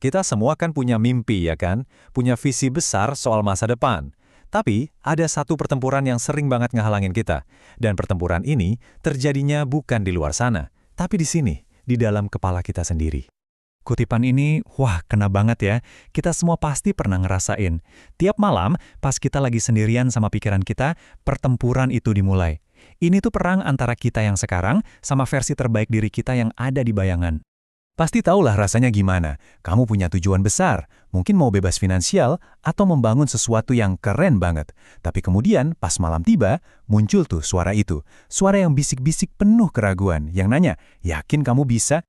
Kita semua kan punya mimpi, ya kan? Punya visi besar soal masa depan. Tapi, ada satu pertempuran yang sering banget ngehalangin kita. Dan pertempuran ini terjadinya bukan di luar sana, tapi di sini, di dalam kepala kita sendiri. Kutipan ini, wah, kena banget ya. Kita semua pasti pernah ngerasain. Tiap malam, pas kita lagi sendirian sama pikiran kita, pertempuran itu dimulai. Ini tuh perang antara kita yang sekarang sama versi terbaik diri kita yang ada di bayangan. Pasti tahulah rasanya gimana. Kamu punya tujuan besar, mungkin mau bebas finansial atau membangun sesuatu yang keren banget. Tapi kemudian pas malam tiba, muncul tuh suara itu. Suara yang bisik-bisik penuh keraguan, yang nanya, yakin kamu bisa?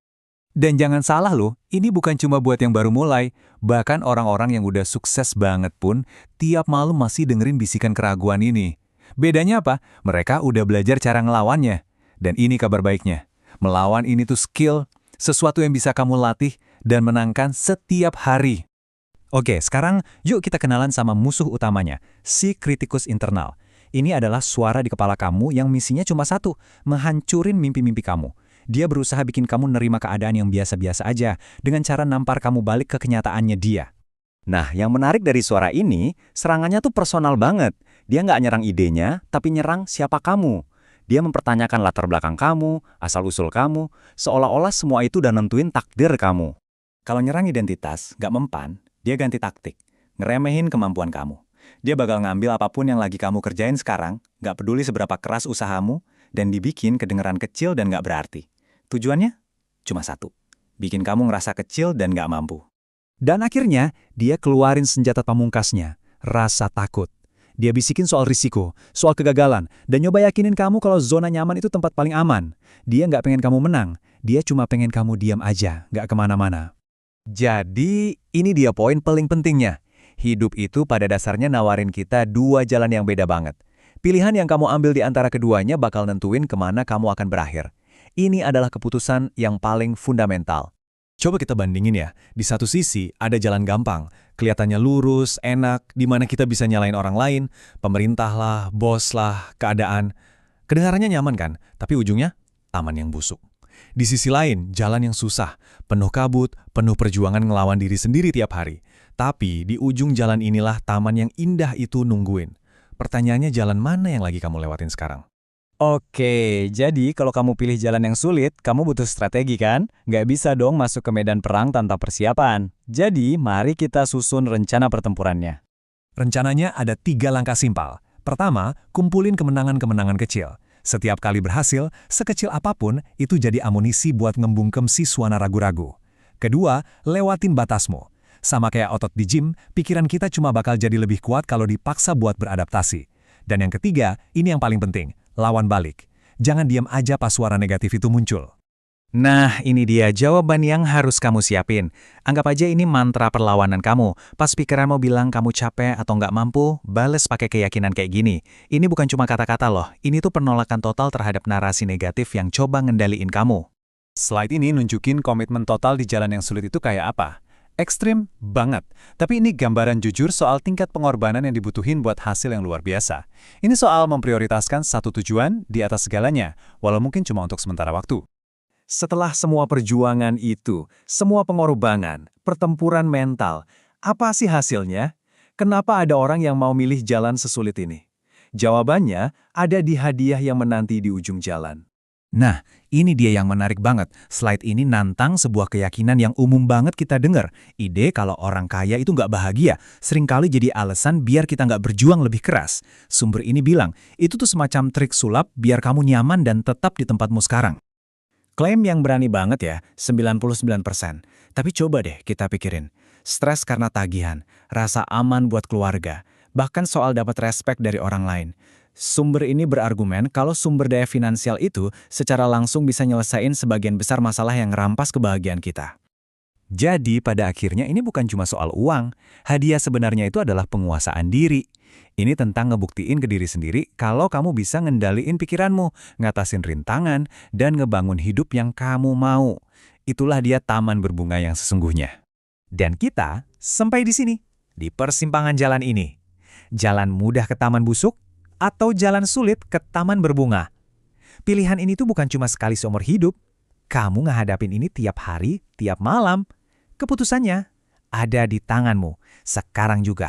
Dan jangan salah loh, ini bukan cuma buat yang baru mulai. Bahkan orang-orang yang udah sukses banget pun, tiap malam masih dengerin bisikan keraguan ini. Bedanya apa? Mereka udah belajar cara ngelawannya. Dan ini kabar baiknya. Melawan ini tuh skill, sesuatu yang bisa kamu latih dan menangkan setiap hari. Oke, sekarang yuk kita kenalan sama musuh utamanya, si kritikus internal. Ini adalah suara di kepala kamu yang misinya cuma satu, menghancurin mimpi-mimpi kamu. Dia berusaha bikin kamu nerima keadaan yang biasa-biasa aja, dengan cara nampar kamu balik ke kenyataannya dia. Nah, yang menarik dari suara ini, serangannya tuh personal banget. Dia nggak nyerang idenya, tapi nyerang siapa kamu. Dia mempertanyakan latar belakang kamu, asal-usul kamu, seolah-olah semua itu udah nentuin takdir kamu. Kalau nyerang identitas, nggak mempan, dia ganti taktik, ngeremehin kemampuan kamu. Dia bakal ngambil apapun yang lagi kamu kerjain sekarang, nggak peduli seberapa keras usahamu, dan dibikin kedengeran kecil dan nggak berarti. Tujuannya? Cuma satu, bikin kamu ngerasa kecil dan nggak mampu. Dan akhirnya, dia keluarin senjata pamungkasnya, rasa takut. Dia bisikin soal risiko, soal kegagalan, dan nyoba yakinin kamu kalau zona nyaman itu tempat paling aman. Dia nggak pengen kamu menang, dia cuma pengen kamu diam aja, nggak kemana-mana. Jadi, ini dia poin paling pentingnya. Hidup itu pada dasarnya nawarin kita dua jalan yang beda banget. Pilihan yang kamu ambil di antara keduanya bakal nentuin kemana kamu akan berakhir. Ini adalah keputusan yang paling fundamental. Coba kita bandingin ya, di satu sisi ada jalan gampang, kelihatannya lurus, enak, di mana kita bisa nyalain orang lain, pemerintah lah, bos lah, keadaan. Kedengarannya nyaman kan, tapi ujungnya taman yang busuk. Di sisi lain, jalan yang susah, penuh kabut, penuh perjuangan ngelawan diri sendiri tiap hari. Tapi di ujung jalan inilah taman yang indah itu nungguin. Pertanyaannya jalan mana yang lagi kamu lewatin sekarang? Oke, jadi kalau kamu pilih jalan yang sulit, kamu butuh strategi kan? Nggak bisa dong masuk ke medan perang tanpa persiapan. Jadi, mari kita susun rencana pertempurannya. Rencananya ada 3 langkah simpel. Pertama, kumpulin kemenangan-kemenangan kecil. Setiap kali berhasil, sekecil apapun, itu jadi amunisi buat ngembungkem si suara ragu-ragu. Kedua, lewatin batasmu. Sama kayak otot di gym, pikiran kita cuma bakal jadi lebih kuat kalau dipaksa buat beradaptasi. Dan yang ketiga, ini yang paling penting. Lawan balik. Jangan diam aja pas suara negatif itu muncul. Nah, ini dia jawaban yang harus kamu siapin. Anggap aja ini mantra perlawanan kamu. Pas pikiranmu bilang kamu capek atau nggak mampu, bales pakai keyakinan kayak gini. Ini bukan cuma kata-kata loh, ini tuh penolakan total terhadap narasi negatif yang coba ngendaliin kamu. Slide ini nunjukin komitmen total di jalan yang sulit itu kayak apa. Ekstrim banget, tapi ini gambaran jujur soal tingkat pengorbanan yang dibutuhin buat hasil yang luar biasa. Ini soal memprioritaskan satu tujuan di atas segalanya, walau mungkin cuma untuk sementara waktu. Setelah semua perjuangan itu, semua pengorbanan, pertempuran mental, apa sih hasilnya? Kenapa ada orang yang mau milih jalan sesulit ini? Jawabannya ada di hadiah yang menanti di ujung jalan. Nah, ini dia yang menarik banget. Slide ini nantang sebuah keyakinan yang umum banget kita dengar. Ide kalau orang kaya itu nggak bahagia, seringkali jadi alasan biar kita nggak berjuang lebih keras. Sumber ini bilang, itu tuh semacam trik sulap biar kamu nyaman dan tetap di tempatmu sekarang. Klaim yang berani banget ya, 99%. Tapi coba deh kita pikirin. Stres karena tagihan, rasa aman buat keluarga, bahkan soal dapat respek dari orang lain. Sumber ini berargumen kalau sumber daya finansial itu secara langsung bisa nyelesain sebagian besar masalah yang ngerampas kebahagiaan kita. Jadi pada akhirnya ini bukan cuma soal uang, hadiah sebenarnya itu adalah penguasaan diri. Ini tentang ngebuktiin ke diri sendiri kalau kamu bisa ngendaliin pikiranmu, ngatasin rintangan, dan ngebangun hidup yang kamu mau. Itulah dia taman berbunga yang sesungguhnya. Dan kita sampai di sini, di persimpangan jalan ini. Jalan mudah ke taman busuk, atau jalan sulit ke taman berbunga. Pilihan ini tuh bukan cuma sekali seumur hidup. Kamu ngehadapin ini tiap hari, tiap malam. Keputusannya ada di tanganmu, sekarang juga.